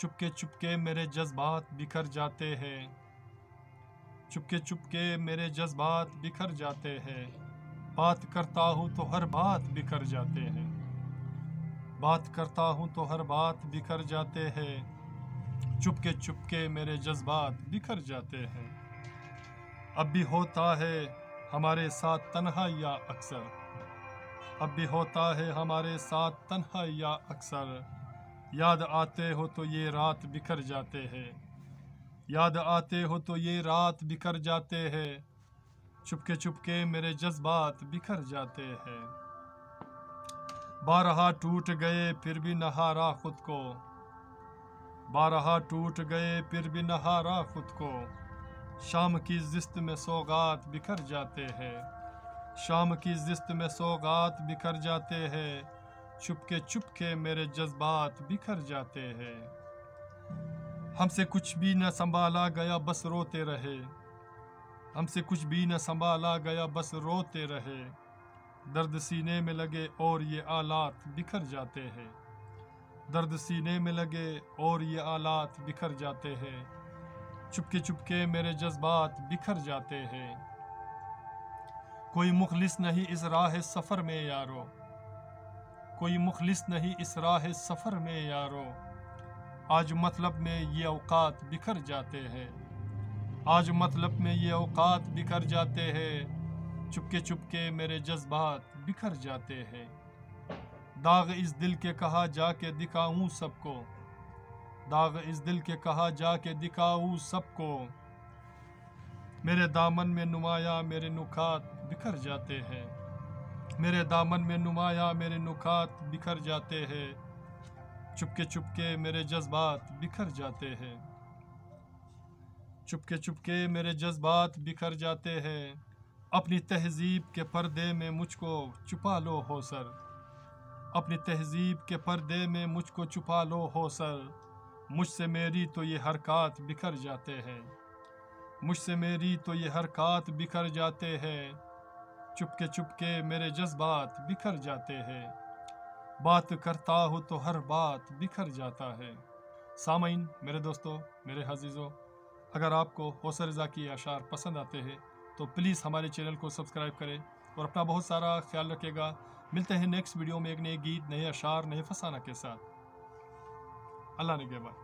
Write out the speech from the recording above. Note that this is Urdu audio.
چپکے میرے جذبات بکھر جاتے ہیں، چپکے میرے جذبات بکھر جاتے ہیں، بات کرتا ہوں تو ہر بات بکھر جاتے ہیں، بات کرتا ہوں تو ہر بات بکھر جاتے ہیں، چپکے میرے جذبات بکھر جاتے ہیں۔ اب بھی ہوتا ہے ہمارے ساتھ تنہائیاں اکثر، اب بھی ہوتا ہے ہمارے ساتھ تنہائیاں اکثر، یاد آتے ہو تو یہ رات بکھر جاتے ہیں، یاد آتے ہو تو یہ رات بکھر جاتے ہیں، چپکے میرے جذبات بکھر جاتے ہیں۔ بارہا ٹوٹ گئے پھر بھی نہ ہارا خود کو، بارہا ٹوٹ گئے پھر بھی نہ ہارا خود کو، شام کی زست میں سوغات بکھر جاتے ہیں، شام کی زست میں سوغات بکھر جاتے ہیں، چپکے میرے جذبات بکھر جاتے ہیں۔ ہم سے کچھ بھی نہ سنبھالا گیا بس روتے رہے، ہم سے کچھ بھی نہ سنبھالا گیا بس روتے رہے، درد سینے میں لگے اور یہ آلات بکھر جاتے ہیں، درد سینے میں لگے اور یہ آلات بکھر جاتے ہیں، چپکے میرے جذبات بکھر جاتے ہیں۔ کوئی مخلص نہیں اس راہ سفر میں یارو، کوئی مخلص نہیں اس راہ سفر میں یارو، آج مطلب میں یہ اوقات بکھر جاتے ہیں، آج مطلب میں یہ اوقات بکھر جاتے ہیں، چپکے میرے جذبات بکھر جاتے ہیں۔ داغ اس دل کے کہاں جا کے دکھاؤں سب کو، داغ اس دل کے کہاں جا کے دکھاؤں سب کو، میرے دامن میں نمایاں میرے نکات بکھر جاتے ہیں، میرے دامن میں نمایاں میرے نکات بکھر جاتے ہیں، چپکے میرے جذبات بکھر جاتے ہیں، چپکے میرے جذبات بکھر جاتے ہیں۔ اپنی تہذیب کے پردے میں مجھ کو چھپا لو ہو سر، اپنی تہذیب کے پردے میں مجھ کو چھپا لو ہو سر، مجھ سے میری تو یہ حرکات بکھر جاتے ہیں، مجھ سے میری تو یہ حرکات بکھر جاتے ہیں، چپکے میرے جذبات بکھر جاتے ہیں، بات کرتا ہوں تو ہر بات بکھر جاتا ہے۔ سامعین، میرے دوستو، میرے عزیزو، اگر آپ کو حوصلہ رضا کی اشعار پسند آتے ہیں تو پلیز ہمارے چینل کو سبسکرائب کریں اور اپنا بہت سارا خیال رکھے گا۔ ملتے ہیں نیکسٹ ویڈیو میں ایک نئے گیت، نئے اشعار، نئے فسانہ کے ساتھ۔ اللہ نگہبان۔